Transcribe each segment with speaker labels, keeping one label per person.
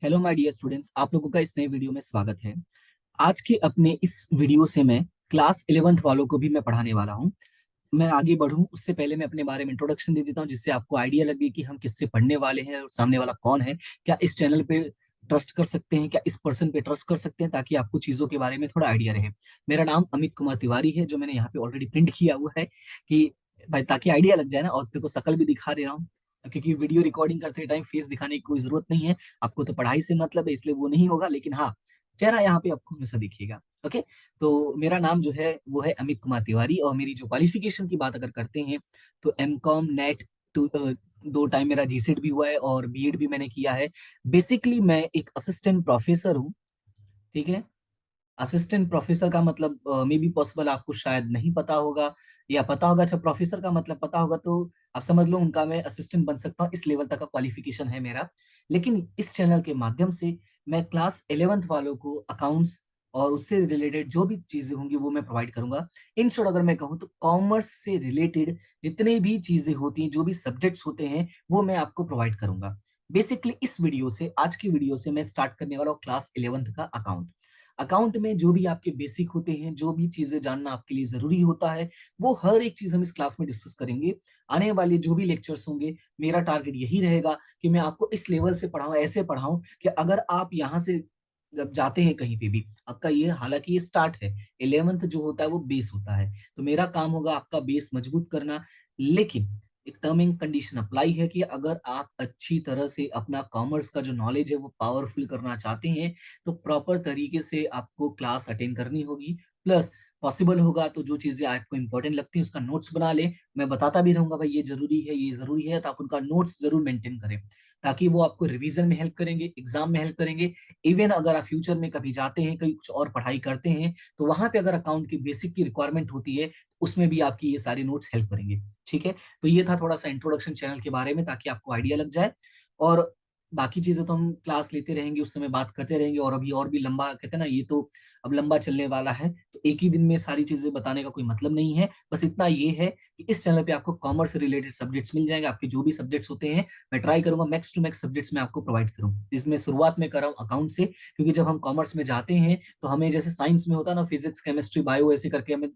Speaker 1: Hello my dear students, आप लोगों का इस नए वीडियो में स्वागत है। आज के अपने इस वीडियो से मैं क्लास 11th वालों को भी मैं पढ़ाने वाला हूं। मैं आगे बढ़ूं उससे पहले मैं अपने बारे में इंट्रोडक्शन दे देता हूं, जिससे आपको आइडिया लगे कि हम किससे पढ़ने वाले हैं और सामने वाला कौन है। क्या इस चैनल पे ट्रस्ट कर सकते हैं, क्या इस पर्सन पे ट्रस्ट कर सकते हैं, ताकि आपको चीजों के बारे में थोड़ा आइडिया रहे। मेरा नाम अमित कुमार तिवारी है, जो मैंने यहाँ पे ऑलरेडी प्रिंट किया हुआ है कि भाई ताकि आइडिया लग जाए ना। और देखो शकल भी दिखा दे रहा हूँ, क्योंकि वीडियो रिकॉर्डिंग करते टाइम फेस दिखाने की कोई जरूरत नहीं है। आपको तो पढ़ाई से मतलब है, इसलिए वो नहीं होगा, लेकिन हाँ, चेहरा यहाँ पे आपको हमेशा दिखेगा। ओके। तो मेरा नाम जो है वो है अमित कुमार तिवारी, और मेरी जो क्वालिफिकेशन की बात अगर करते हैं तो M Com NET two 2 time मेरा जीसेट भी हुआ है और बीएड भी मैंने किया है। बेसिकली मैं एक असिस्टेंट प्रोफेसर हूँ। ठीक है। असिस्टेंट प्रोफेसर का मतलब मे बी पॉसिबल आपको शायद नहीं पता होगा, या पता होगा। अच्छा, प्रोफेसर का मतलब पता होगा तो आप समझ लो उनका मैं असिस्टेंट बन सकता हूँ। इस लेवल तक का क्वालिफिकेशन है मेरा। लेकिन इस चैनल के माध्यम से मैं क्लास 11th वालों को अकाउंट्स और उससे रिलेटेड जो भी चीजें होंगी वो मैं प्रोवाइड करूंगा। इन शॉर्ट अगर मैं कहूँ तो कॉमर्स से रिलेटेड जितने भी चीजें होती हैं, जो भी सब्जेक्ट्स होते हैं, वो मैं आपको प्रोवाइड करूंगा। बेसिकली इस वीडियो से, आज की वीडियो से मैं स्टार्ट करने वाला हूँ क्लास 11th का अकाउंट। अकाउंट में जो भी आपके बेसिक होते हैं, जो भी चीजें जानना आपके लिए जरूरी होता है, वो हर एक चीज हम इस क्लास में डिस्कस करेंगे। आने वाले जो भी लेक्चर्स होंगे, मेरा टारगेट यही रहेगा कि मैं आपको इस लेवल से पढ़ाऊं, ऐसे पढ़ाऊं कि अगर आप यहाँ से जब जाते हैं कहीं पे भी, आपका ये, हालांकि ये स्टार्ट है, 11th जो होता है वो बेस होता है, तो मेरा काम होगा आपका बेस मजबूत करना। लेकिन एक टर्म एंड कंडीशन अप्लाई है कि अगर आप अच्छी तरह से अपना कॉमर्स का जो नॉलेज है वो पावरफुल करना चाहते हैं, तो प्रॉपर तरीके से आपको क्लास अटेंड करनी होगी। प्लस पॉसिबल होगा तो जो चीजें आपको इंपॉर्टेंट लगती हैं उसका नोट्स बना लें। मैं बताता भी रहूंगा भाई ये जरूरी है, ये जरूरी है, तो आप उनका नोट्स जरूर मेंटेन करें, ताकि वो आपको रिवीजन में हेल्प करेंगे, एग्जाम में हेल्प करेंगे। इवन अगर आप फ्यूचर में कभी जाते हैं, कहीं कुछ और पढ़ाई करते हैं, तो वहां पे अगर अकाउंट की बेसिक की रिक्वायरमेंट होती है, उसमें भी आपकी ये सारे नोट्स हेल्प करेंगे। ठीक है। तो ये था थोड़ा सा इंट्रोडक्शन चैनल के बारे में, ताकि आपको आइडिया लग जाए। और बाकी चीजें तो हम क्लास लेते रहेंगे, उस समय बात करते रहेंगे। और अभी और भी लंबा, कहते हैं ना, ये तो अब लंबा चलने वाला है, तो एक ही दिन में सारी चीजें बताने का कोई मतलब नहीं है। बस इतना ये है कि इस चैनल पे आपको कॉमर्स से रिलेटेड सब्जेक्ट्स मिल जाएंगे। आपके जो भी सब्जेक्ट्स होते हैं, मैं ट्राई करूंगा मैक्स टू मैक्स सब्जेक्ट्स में आपको प्रोवाइड करूँ। इसमें शुरुआत में कर रहा हूँ अकाउंट से, क्योंकि जब हम कॉमर्स में जाते हैं तो हमें जैसे साइंस में होता है ना, फिजिक्स केमिस्ट्री बायो ऐसे करके हमें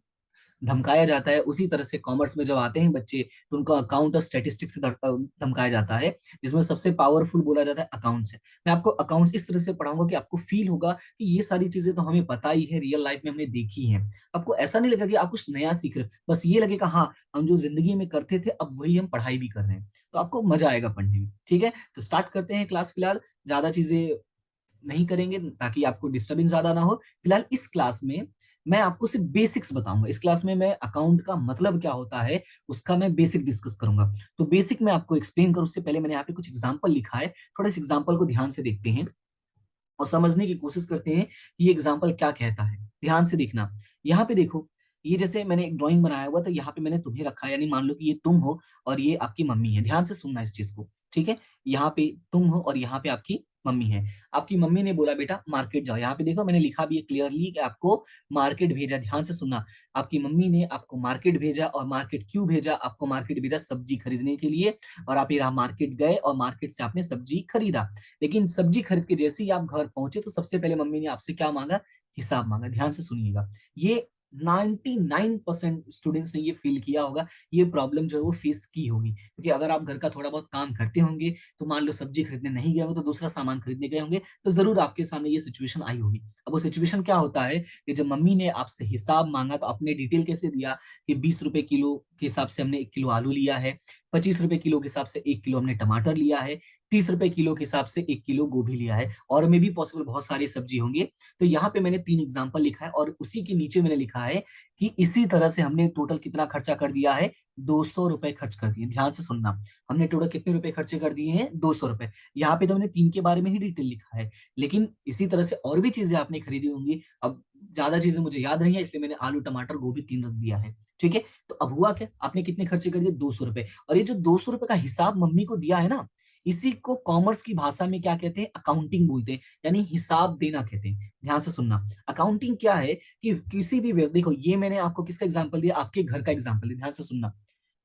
Speaker 1: धमकाया जाता है, उसी तरह से कॉमर्स में जब आते हैं बच्चे, तो उनको अकाउंट और स्टैटिस्टिक्स से धमकाया जाता है, जिसमें सबसे पावरफुल बोला जाता है अकाउंट्स है। मैं आपको अकाउंट्स इस तरह से पढ़ाऊंगा कि आपको फील होगा कि ये सारी चीजें तो हमें पता ही है, रियल लाइफ में हमने देखी है। आपको ऐसा नहीं लगेगा कि आप कुछ नया सीख रहे हो, बस ये लगेगा हाँ, हम जो जिंदगी में करते थे अब वही हम पढ़ाई भी कर रहे हैं। तो आपको मजा आएगा पढ़ने में। ठीक है, तो स्टार्ट करते हैं क्लास। फिलहाल ज्यादा चीजें नहीं करेंगे ताकि आपको डिस्टरबेंस ज्यादा ना हो। फिलहाल इस क्लास में मैं आपको सिर्फ बेसिक्स बताऊंगा। इस क्लास में मैं अकाउंट का मतलब क्या होता है उसका मैं बेसिक डिस्कस करूंगा। तो बेसिक मैं आपको एक्सप्लेन करूं उससे पहले मैंने यहाँ पे कुछ एग्जांपल लिखा है, थोड़ा इस एग्जांपल को ध्यान से देखते हैं और समझने की कोशिश करते हैं कि ये एग्जाम्पल क्या कहता है। ध्यान से देखना। यहाँ पे देखो, ये जैसे मैंने एक ड्राइंग बनाया हुआ था, यहाँ पे मैंने तुम्हें रखा है, यानी मान लो कि ये तुम हो और ये आपकी मम्मी है। ध्यान से सुनना इस चीज को। ठीक है। यहाँ पे तुम हो और यहाँ पे आपकी मम्मी है। आपकी मम्मी ने बोला बेटा मार्केट जाओ। यहाँ पे देखो मैंने लिखा भी है क्लियरली कि आपको मार्केट भेजा। ध्यान से सुनना। आपकी मम्मी ने आपको मार्केट भेजा, और मार्केट क्यों भेजा? आपको मार्केट भेजा सब्जी खरीदने के लिए, और आप यहाँ मार्केट गए और मार्केट से आपने सब्जी खरीदा। लेकिन सब्जी खरीद के जैसे ही आप घर पहुंचे तो सबसे पहले मम्मी ने आपसे क्या मांगा? हिसाब मांगा। ध्यान से सुनिएगा। ये 99% स्टूडेंट्स ने ये फील किया होगा, ये प्रॉब्लम जो है वो फेस की होगी, क्योंकि अगर आप घर का थोड़ा बहुत काम करते होंगे, तो मान लो सब्जी खरीदने नहीं गए हो तो दूसरा सामान खरीदने गए होंगे, तो जरूर आपके सामने ये सिचुएशन आई होगी। अब वो सिचुएशन क्या होता है कि जब मम्मी ने आपसे हिसाब मांगा तो आपने डिटेल कैसे दिया कि 20 रुपए किलो के हिसाब से हमने 1 किलो आलू लिया है, 25 रुपए किलो के हिसाब से 1 किलो हमने टमाटर लिया है, 30 रुपए किलो के हिसाब से 1 किलो गोभी लिया है, और में भी पॉसिबल बहुत सारी सब्जी होंगे। तो यहाँ पे मैंने 3 एग्जाम्पल लिखा है, और उसी के नीचे मैंने लिखा है कि इसी तरह से हमने टोटल कितना खर्चा कर दिया है? 200 रुपए खर्च कर दिए। ध्यान से सुनना। हमने टोटल कितने रुपए खर्चे कर दिए हैं? 200 रुपए। यहाँ पे तो मैंने 3 के बारे में ही डिटेल लिखा है, लेकिन इसी तरह से और भी चीजें आपने खरीदी होंगी। अब ज्यादा चीजें मुझे याद नहीं है, इसलिए मैंने आलू टमाटर गोभी 3 रख दिया है। ठीक है। तो अब हुआ क्या? आपने कितने खर्चे कर दिए? 200 रुपए। और ये जो 200 रुपए का हिसाब मम्मी को दिया है ना, इसी को कॉमर्स की भाषा में क्या कहते हैं? अकाउंटिंग बोलते हैं, यानी हिसाब देना कहते हैं। ध्यान से सुनना। अकाउंटिंग क्या है कि किसी भी व्यक्ति, देखो ये मैंने आपको किसका एग्जांपल दिया? आपके घर का एग्जांपल दिया। ध्यान से सुनना।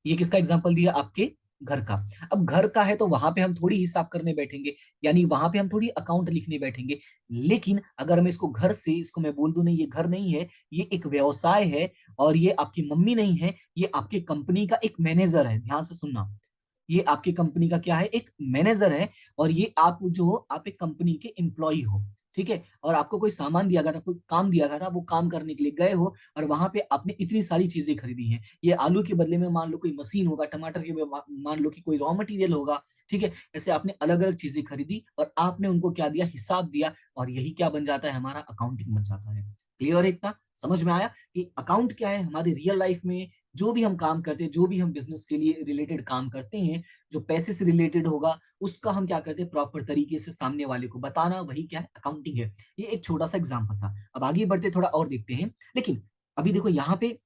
Speaker 1: ये किसका एग्जांपल दिया? आपके घर का। अब घर का है तो वहां पे हम थोड़ी हिसाब करने बैठेंगे, यानी वहां पे हम थोड़ी अकाउंट लिखने बैठेंगे। लेकिन अगर मैं इसको घर से, इसको मैं बोल दूं नहीं ये घर नहीं है, ये एक व्यवसाय है, और ये आपकी मम्मी नहीं है, ये आपकी कंपनी का एक मैनेजर है। ध्यान से सुनना, ये आपकी कंपनी का क्या है, एक मैनेजर है। और ये आप जो हो, आप एक कंपनी के एम्प्लॉय हो, ठीक है। और आपको कोई सामान दिया गया था, कोई काम दिया गया था, वो काम करने के लिए गए हो, और वहां पे आपने इतनी सारी चीजें खरीदी हैं। ये आलू के बदले में मान लो कोई मशीन होगा, टमाटर के मान लो कि कोई रॉ मटेरियल होगा, ठीक है। ऐसे आपने अलग अलग चीजें खरीदी और आपने उनको क्या दिया, हिसाब दिया, और यही क्या बन जाता है, हमारा अकाउंटिंग बन जाता है। क्लियर है इतना, समझ में आया कि अकाउंट क्या है हमारी रियल लाइफ में। जो भी हम काम करते हैं, जो भी हम बिजनेस के लिए रिलेटेड काम करते हैं, जो पैसे से रिलेटेड होगा, उसका हम क्या करते हैं, प्रॉपर तरीके से सामने वाले को बताना, वही क्या है, अकाउंटिंग है। ये एक छोटा सा एग्जाम्पल था। अब आगे बढ़ते थोड़ा और देखते हैं। लेकिन अभी देखो यहाँ पे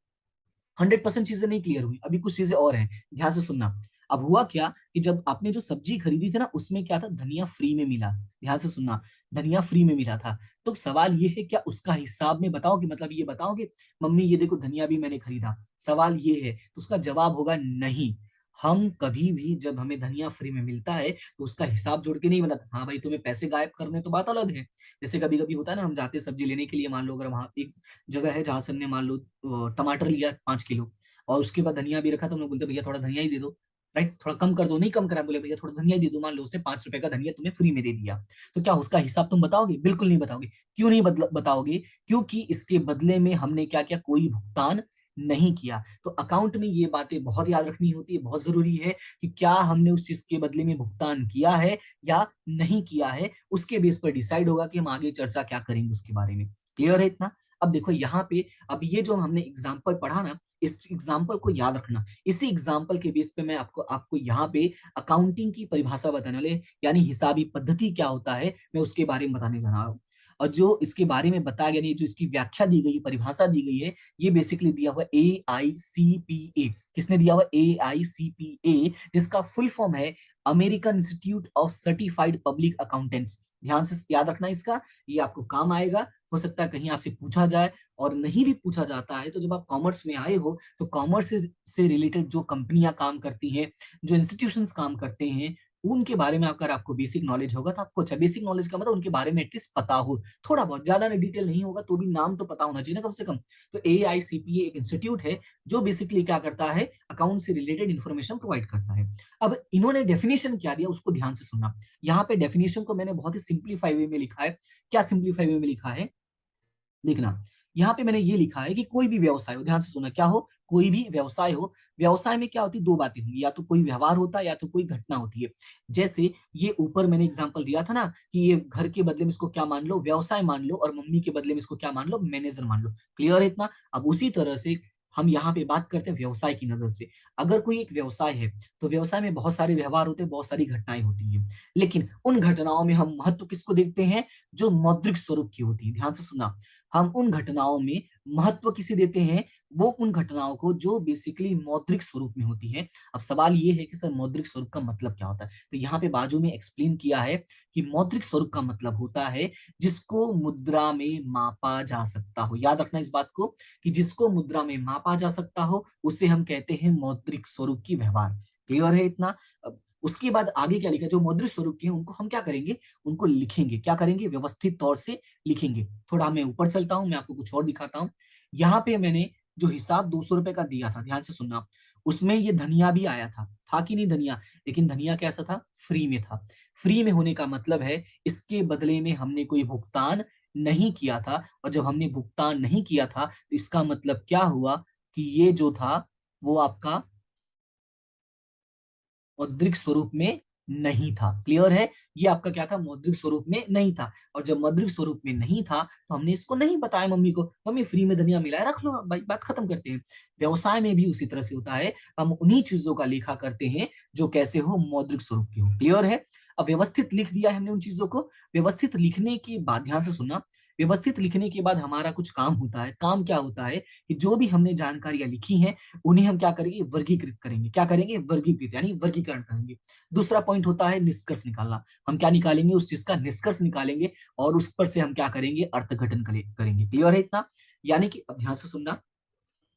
Speaker 1: 100% चीजें नहीं क्लियर हुई, अभी कुछ चीजें और हैं, ध्यान से सुनना। अब हुआ क्या कि जब आपने जो सब्जी खरीदी थी ना, उसमें क्या था, धनिया फ्री में मिला। ध्यान से सुनना, धनिया फ्री में मिला था। तो सवाल ये है, क्या उसका हिसाब में बताओगे, मतलब ये बताओगे मम्मी ये देखो धनिया भी मैंने खरीदा, सवाल ये है। तो उसका जवाब होगा नहीं। हम कभी भी जब हमें धनिया फ्री में मिलता है तो उसका हिसाब जोड़ के नहीं बनाता। हाँ भाई, तुम्हें पैसे गायब करने तो बात अलग है। जैसे कभी कभी होता है ना, हम जाते हैं सब्जी लेने के लिए, मान लो अगर वहां एक जगह है जहां से हमने मान लो टमाटर लिया 5 किलो, और उसके बाद धनिया भी रखा, तो हम लोग बोलते भैया थोड़ा धनिया ही दे दो, राइट, थोड़ा कम कर दो, नहीं कम करा, बोले भैया थोड़ा धनिया ही दे दो। मान लो उसने 5 रुपए का धनिया तुम्हें फ्री में दे दिया, तो क्या उसका हिसाब तुम बताओगे, बिल्कुल नहीं बताओगे। क्यों नहीं बताओगे, क्योंकि इसके बदले में हमने क्या किया, कोई भुगतान नहीं किया। तो अकाउंट में ये बातें बहुत याद रखनी होती है, बहुत जरूरी है कि क्या हमने उस चीज के बदले में भुगतान किया है या नहीं किया है। उसके बेस पर डिसाइड होगा कि हम आगे चर्चा क्या करेंगे उसके बारे में। क्लियर है इतना। अब देखो यहाँ पे, अब ये जो हमने एग्जाम्पल पढ़ा ना, इस एग्जाम्पल को याद रखना। इसी एग्जाम्पल के बेस पे मैं आपको आपको यहाँ पे अकाउंटिंग की परिभाषा बताने वाले, यानी हिसाबी पद्धति क्या होता है, मैं उसके बारे में बताने जा रहा हूँ। और जो इसके बारे में बताया गया, जो इसकी व्याख्या दी गई, परिभाषा दी गई है, ये बेसिकली दिया हुआ AICPA। किसने दिया हुआ, AICPA, जिसका फुल फॉर्म है American institute of certified public accountants. ध्यान से याद रखना इसका, ये आपको काम आएगा। हो सकता है कहीं आपसे पूछा जाए, और नहीं भी पूछा जाता है तो जब आप कॉमर्स में आए हो तो कॉमर्स से रिलेटेड जो कंपनियां काम करती हैं, जो इंस्टीट्यूशंस काम करते हैं, उनके बारे में अगर आपको बेसिक नॉलेज होगा तो आपको, अच्छा बेसिक नॉलेज का मतलब उनके बारे में एटलीस्ट पता हो, थोड़ा बहुत, ज्यादा नहीं, डिटेल नहीं होगा तो भी नाम तो पता होना चाहिए ना कम से कम। तो AICPA एक इंस्टीट्यूट है जो बेसिकली क्या करता है, अकाउंट से रिलेटेड इंफॉर्मेशन प्रोवाइड करता है। अब इन्होंने डेफिनेशन क्या दिया उसको ध्यान से सुनना। यहाँ पे डेफिनेशन को मैंने बहुत ही सिंप्लीफाई वे में लिखा है। क्या सिंप्लीफाई वे में लिखा है, देखना। यहाँ पे मैंने ये लिखा है कि कोई भी व्यवसाय हो, ध्यान से सुनना, क्या हो, कोई भी व्यवसाय हो। व्यवसाय में क्या होती है, दो बातें होंगी, या तो कोई व्यवहार होता है या तो कोई घटना होती है। जैसे ये ऊपर मैंने एग्जांपल दिया था ना कि ये घर के बदले में इसको क्या मान लो, व्यवसाय मान लो, और मम्मी के बदले में इसको क्या मान लो, मैनेजर मान लो। क्लियर है इतना। अब उसी तरह से हम यहाँ पे बात करते हैं व्यवसाय की नजर से। अगर कोई एक व्यवसाय है तो व्यवसाय में बहुत सारे व्यवहार होते हैं, बहुत सारी घटनाएं होती हैं। लेकिन उन घटनाओं में हम महत्व किसको देखते हैं, जो मौद्रिक स्वरूप की होती है। ध्यान से सुना, हम उन घटनाओं में महत्व किसे देते हैं, वो उन घटनाओं को जो बेसिकली मौद्रिक स्वरूप में होती है। अब सवाल ये है कि सर मौद्रिक स्वरूप का मतलब क्या होता है, तो यहाँ पे बाजू में एक्सप्लेन किया है कि मौद्रिक स्वरूप का मतलब होता है जिसको मुद्रा में मापा जा सकता हो। याद रखना इस बात को कि जिसको मुद्रा में मापा जा सकता हो उसे हम कहते हैं मौद्रिक स्वरूप की व्यवहार। क्लियर है इतना। अब उसके बाद आगे क्या लिखा, जो मौद्रिक स्वरूप के हैं उनको हम क्या करेंगे, उनको लिखेंगे, क्या करेंगे, व्यवस्थित तौर से लिखेंगे। थोड़ा मैं ऊपर चलता हूं, मैं आपको कुछ और दिखाता हूं। यहाँ पे मैंने जो हिसाब 200 रुपए का दिया था, ध्यान से सुनना, उसमें ये धनिया भी आया था कि नहीं धनिया, लेकिन धनिया कैसा था, फ्री में था। फ्री में होने का मतलब है इसके बदले में हमने कोई भुगतान नहीं किया था, और जब हमने भुगतान नहीं किया था तो इसका मतलब क्या हुआ कि ये जो था वो आपका मौद्रिक स्वरूप में नहीं था। क्लियर है, ये आपका क्या था, मौद्रिक स्वरूप में नहीं था। और जब मौद्रिक स्वरूप में नहीं था तो हमने इसको नहीं बताया मम्मी को, मम्मी फ्री में धनिया मिला है, रख लो भाई, बात खत्म करते हैं। व्यवसाय में भी उसी तरह से होता है, हम उन्हीं चीजों का लेखा करते हैं जो कैसे हो, मौद्रिक स्वरूप की हो। क्लियर है। अब व्यवस्थित लिख दिया है हमने उन चीजों को। व्यवस्थित लिखने के बाद ध्यान से सुनना, व्यवस्थित लिखने के बाद हमारा कुछ काम होता है। काम क्या होता है कि जो भी हमने जानकारियां लिखी हैं उन्हें हम क्या करेंगे, वर्गीकृत करेंगे। क्या करेंगे, वर्गीकृत, यानी वर्गीकरण करेंगे। दूसरा पॉइंट होता है निष्कर्ष निकालना। हम क्या निकालेंगे, उस चीज का निष्कर्ष निकालेंगे, और उस पर से हम क्या करेंगे, अर्थघटन करेंगे। क्लियर है इतना। यानी कि अब ध्यान से सुनना,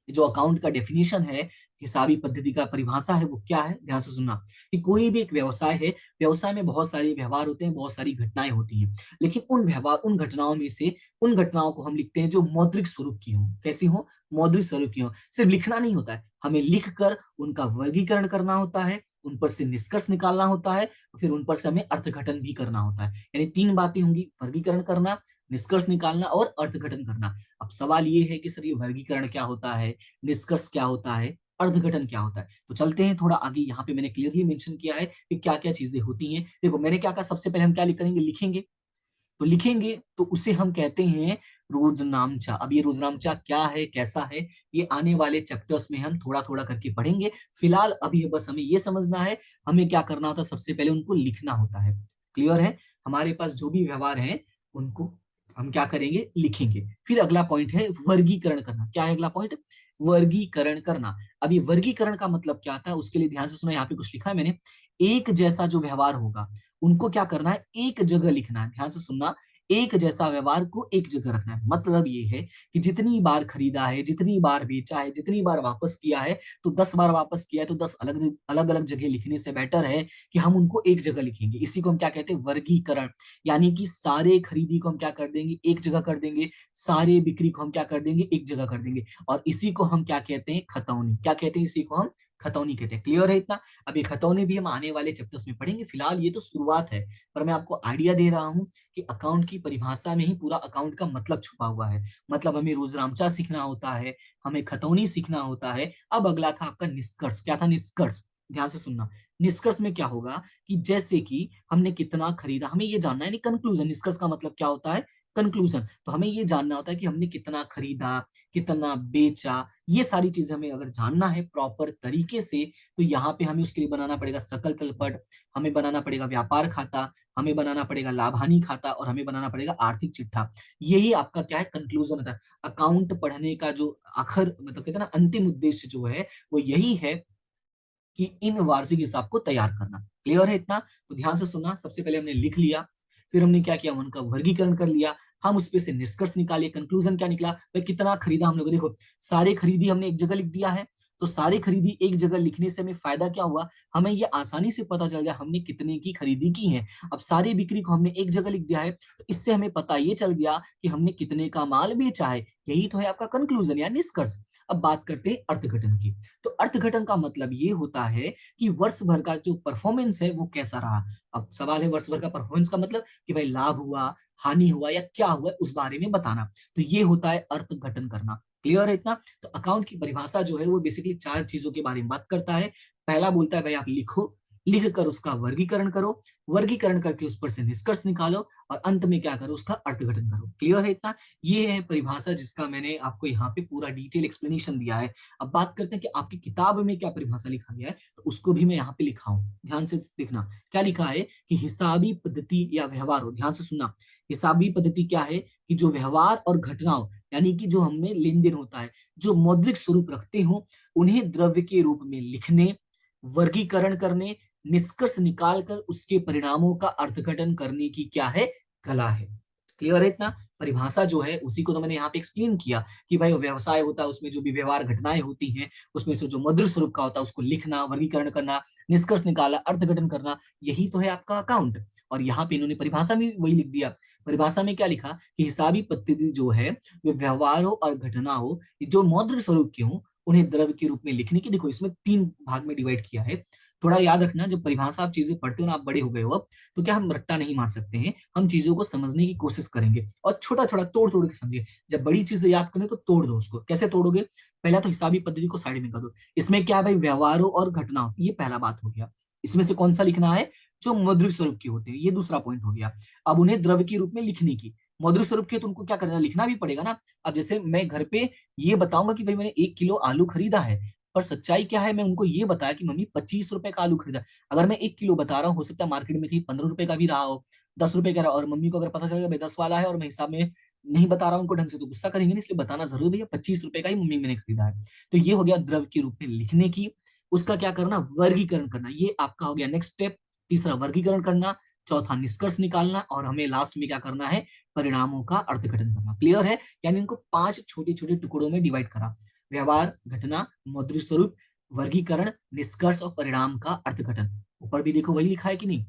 Speaker 1: जो अकाउंट का डेफिनेशन है हिसाबी पद्धति का परिभाषा है वो क्या है, ध्यान से सुनना। कि कोई भी एक व्यवसाय है, व्यवसाय में बहुत सारे व्यवहार होते हैं, बहुत सारी घटनाएं होती हैं, लेकिन उन व्यवहार उन घटनाओं में से उन घटनाओं को हम लिखते हैं जो मौद्रिक स्वरूप की हो। कैसी हो? मौद्रिक स्वरूप की हो। सिर्फ लिखना नहीं होता है, हमें लिख कर उनका वर्गीकरण करना होता है, उन पर से निष्कर्ष निकालना होता है, फिर उन पर से हमें अर्थघटन भी करना होता है। यानी तीन बातें होंगी, वर्गीकरण करना, निष्कर्ष निकालना और अर्थघटन करना। अब सवाल ये है कि सर ये वर्गीकरण क्या होता है, निष्कर्ष क्या होता है, अर्धघटन क्या होता है? तो चलते हैं थोड़ा आगे। यहाँ पे मैंने क्लियरली मेंशन किया है कि क्या क्या चीजें होती हैं। देखो मैंने क्या कहा, सबसे पहले हम क्या करेंगे, लिखेंगे। तो लिखेंगे तो उसे हम कहते हैं रोजनामचा। अब ये रोजनामचा क्या है, कैसा है, ये आने वाले चैप्टर्स में हम थोड़ा थोड़ा करके पढ़ेंगे। फिलहाल अभी बस हमें ये समझना है हमें क्या करना होता है, सबसे पहले उनको लिखना होता है। क्लियर है? हमारे पास जो भी व्यवहार है उनको हम क्या करेंगे, लिखेंगे। फिर अगला पॉइंट है वर्गीकरण करना। क्या है अगला पॉइंट? वर्गीकरण करना। अभी वर्गीकरण का मतलब क्या आता है, उसके लिए ध्यान से सुना, यहाँ पे कुछ लिखा है मैंने। एक जैसा जो व्यवहार होगा उनको क्या करना है, एक जगह लिखना है। ध्यान से सुनना, एक जैसा व्यवहार को एक जगह रखना है। मतलब ये है कि जितनी बार खरीदा है, जितनी बार बेचा है, जितनी बार वापस किया है, तो 10 बार वापस किया है तो 10 अलग अलग अलग जगह लिखने से बेटर है कि हम उनको एक जगह लिखेंगे। इसी को हम क्या कहते हैं, वर्गीकरण। यानी कि सारे खरीदी को हम क्या कर देंगे, एक जगह कर देंगे, सारे बिक्री को हम क्या कर देंगे, एक जगह कर देंगे। और इसी को हम क्या कहते हैं, खतौनी। क्या कहते हैं इसी को हम? खतौनी कहते हैं। क्लियर है इतना? अब ये खतौनी भी हम आने वाले चैप्टर्स में पढ़ेंगे, फिलहाल ये तो शुरुआत है। पर मैं आपको आइडिया दे रहा हूं कि अकाउंट की परिभाषा में ही पूरा अकाउंट का मतलब छुपा हुआ है। मतलब हमें रोजनामचा सीखना होता है, हमें खतौनी सीखना होता है। अब अगला था आपका निष्कर्ष। क्या था निष्कर्ष? ध्यान से सुनना। निष्कर्ष में क्या होगा कि जैसे कि हमने कितना खरीदा, हमें ये जानना है। नहीं, कंक्लूजन। निष्कर्ष का मतलब क्या होता है? कंक्लूजन। तो हमें ये जानना होता है कि हमने कितना खरीदा, कितना बेचा। ये सारी चीजें हमें अगर जानना है प्रॉपर तरीके से, तो यहाँ पे हमें उसके लिए बनाना पड़ेगा सकल तलपट, हमें बनाना पड़ेगा व्यापार खाता, हमें बनाना पड़ेगा लाभ हानि खाता, और हमें बनाना पड़ेगा आर्थिक चिट्ठा। यही आपका क्या है, कंक्लूजन होता है। अकाउंट पढ़ने का जो आखिर मतलब कहते हैं ना, अंतिम उद्देश्य जो है वो यही है कि इन वार्षिक हिसाब को तैयार करना। क्लियर है इतना? तो ध्यान से सुनना। सबसे पहले हमने लिख लिया, फिर हमने क्या किया, उनका वर्गीकरण कर लिया, हम उस पे से निष्कर्ष निकाले। कंक्लूजन क्या निकला भाई, कितना खरीदा हम लोग। देखो सारे खरीदी हमने एक जगह लिख दिया है, तो सारे खरीदी एक जगह लिखने से हमें फायदा क्या हुआ, हमें ये आसानी से पता चल गया हमने कितने की खरीदी की है। अब सारी बिक्री को हमने एक जगह लिख दिया है, तो इससे हमें पता ये चल गया कि हमने कितने का माल बेचा है। यही तो है आपका कंक्लूजन या निष्कर्ष। अब बात करते हैं अर्थघटन की। तो अर्थघटन का मतलब ये होता है कि वर्ष भर का जो परफॉर्मेंस है वो कैसा रहा। अब सवाल है वर्ष भर का परफॉर्मेंस का मतलब कि भाई लाभ हुआ, हानि हुआ या क्या हुआ, उस बारे में बताना। तो ये होता है अर्थघटन करना। क्लियर है इतना? तो अकाउंट की परिभाषा जो है वो बेसिकली चार चीजों के बारे में बात करता है। पहला बोलता है भाई आप लिखो, लिख कर उसका वर्गीकरण करो, वर्गीकरण करके उस पर से निष्कर्ष निकालो, और अंत में क्या करो, उसका अर्थघटन करो। क्लियर है इतना? ये है परिभाषा जिसका मैंने आपको यहाँ पे पूरा डिटेल एक्सप्लेनेशन दिया है। अब बात करते हैं कि आपकी किताब में क्या परिभाषा लिखा गया है, तो उसको भी मैं यहाँ पे लिखा हूँ, ध्यान से देखना। क्या लिखा है कि हिसाबी पद्धति या व्यवहार हो। ध्यान से सुनना। हिसाबी पद्धति क्या है कि जो व्यवहार और घटनाओं, यानी कि जो हमें लेन देन होता है, जो मौद्रिक स्वरूप रखते हो, उन्हें द्रव्य के रूप में लिखने, वर्गीकरण करने, निष्कर्ष निकालकर उसके परिणामों का अर्थघटन करने की क्या है, कला है। क्लियर है इतना? परिभाषा जो है उसी को तो मैंने यहाँ पे एक्सप्लेन किया कि भाई व्यवसाय होता है, उसमें जो भी व्यवहार घटनाएं होती हैं, उसमें से जो मौद्रिक स्वरूप का होता है उसको लिखना, वर्गीकरण करना, निष्कर्ष निकाला, अर्थघटन करना, यही तो है आपका अकाउंट। और यहाँ पे इन्होंने परिभाषा में वही लिख दिया। परिभाषा में क्या लिखा कि हिसाबी पद्धति जो है वो व्यवहार हो और घटना हो जो मौद्रिक स्वरूप के हो, उन्हें द्रव्य के रूप में लिखने की। देखो इसमें तीन भाग में डिवाइड किया है। थोड़ा याद रखना, जब परिभाषा आप चीजें पढ़ते हो ना, आप बड़े हो गए हो अब, तो क्या हम रट्टा नहीं मार सकते हैं, हम चीजों को समझने की कोशिश करेंगे और छोटा छोटा तोड़ तोड़ के समझिए। जब बड़ी चीजें याद करें तो तोड़ दो उसको। कैसे तोड़ोगे? पहला तो हिसाबी पद्धति को साइड में कर दो। इसमें क्या है भाई, व्यवहारों और घटनाओं, ये पहला बात हो गया। इसमें से कौन सा लिखना है, जो मौद्रिक स्वरूप के होते हैं, ये दूसरा पॉइंट हो गया। अब उन्हें द्रव्य के रूप में लिखने की। मौद्रिक स्वरूप के तो उनको क्या करना, लिखना भी पड़ेगा ना। अब जैसे मैं घर पे ये बताऊंगा कि भाई मैंने 1 किलो आलू खरीदा है, पर सच्चाई क्या है, मैं उनको ये बताया कि मम्मी 25 रुपए का आलू खरीदा। अगर मैं 1 किलो बता रहा हूँ, हो सकता है मार्केट में कहीं 15 रुपए का भी रहा हो, 10 रुपए का रहा, और मम्मी को अगर पता चलेगा भाई 10 वाला है और मैं हिसाब में नहीं बता रहा हूँ उनको ढंग से, तो गुस्सा करेंगे ना। इसलिए बताना जरूरी, भैया 25 रुपए का ही मम्मी मैंने खरीदा है। तो ये हो गया द्रव्य के रूप में लिखने की। उसका क्या करना, वर्गीकरण करना, ये आपका हो गया नेक्स्ट स्टेप। तीसरा वर्गीकरण करना, चौथा निष्कर्ष निकालना, और हमें लास्ट में क्या करना है, परिणामों का अर्थघटन करना। क्लियर है? यानी इनको 5 छोटे छोटे टुकड़ों में डिवाइड करा। व्यवहार, घटना, मौद्रिक स्वरूप, वर्गीकरण, निष्कर्ष और परिणाम का अर्थघटन। ऊपर भी देखो वही लिखा है कि नहीं,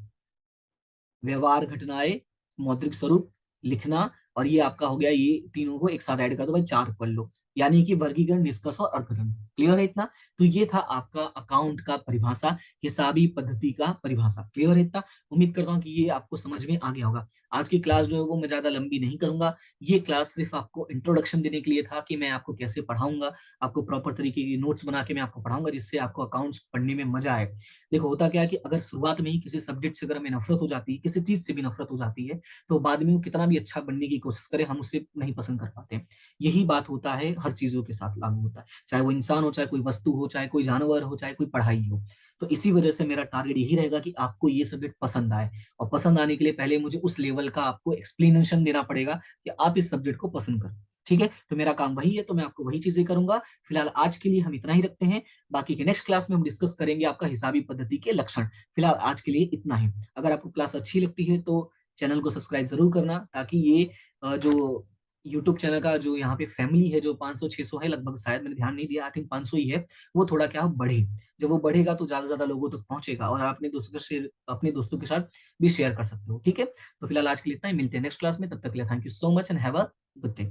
Speaker 1: व्यवहार, घटनाएं, मौद्रिक स्वरूप, लिखना, और ये आपका हो गया, ये तीनों को एक साथ ऐड कर दो भाई, चार पढ़ लो। यानी कि वर्गीकरण, निष्कर्ष और अर्थघटन। क्लियर है इतना? तो ये था आपका अकाउंट का परिभाषा, हिसाबी पद्धति का परिभाषा। क्लियर है इतना? उम्मीद करता हूँ कि ये आपको समझ में आ गया होगा। आज की क्लास जो है वो मैं ज्यादा लंबी नहीं करूंगा। ये क्लास सिर्फ आपको इंट्रोडक्शन देने के लिए था कि मैं आपको कैसे पढ़ाऊंगा, आपको प्रॉपर तरीके की नोट्स बना के मैं आपको पढ़ाऊंगा, जिससे आपको अकाउंट्स पढ़ने में मजा आए। देखो होता क्या है कि अगर शुरुआत में ही किसी सब्जेक्ट से अगर हमें नफरत हो जाती है, किसी चीज से भी नफरत हो जाती है, तो बाद में वो कितना भी अच्छा बनने की कोशिश करे, हम उसे नहीं पसंद कर पाते हैं। यही बात होता है, हर चीजों के साथ लागू होता है, चाहे वो इंसान हो, चाहे कोई वस्तु हो, चाहे कोई जानवर हो, चाहे कोई पढ़ाई हो। तो इसी वजह से मेरा टारगेट यही रहेगा कि आपको ये सब्जेक्ट पसंद आए, और पसंद आने के लिए पहले मुझे उस लेवल का आपको एक्सप्लेनेशन देना पड़ेगा कि आप इस सब्जेक्ट को पसंद करें। ठीक है, तो मेरा काम वही है, तो मैं आपको वही चीजें करूंगा। फिलहाल आज के लिए हम इतना ही रखते हैं। बाकी के नेक्स्ट क्लास में हम डिस्कस करेंगे आपका हिसाबी पद्धति के लक्षण। फिलहाल आज के लिए इतना ही। अगर आपको क्लास अच्छी लगती है तो चैनल को सब्सक्राइब जरूर करना, ताकि ये जो यूट्यूब चैनल का जो यहाँ पे फैमिली है, जो 500-600 है लगभग, शायद मैंने ध्यान नहीं दिया, आई थिंक 500 ही है, वो थोड़ा क्या हो, बढ़े। जब वो बढ़ेगा तो ज्यादा से ज्यादा लोगों तक पहुंचेगा, और आप अपने दोस्तों के साथ भी शेयर कर सकते हो। ठीक है, तो फिलहाल आज के लिए इतना ही, मिलते हैं नेक्स्ट क्लास में। तब तक के लिए thank you so much and have a good day.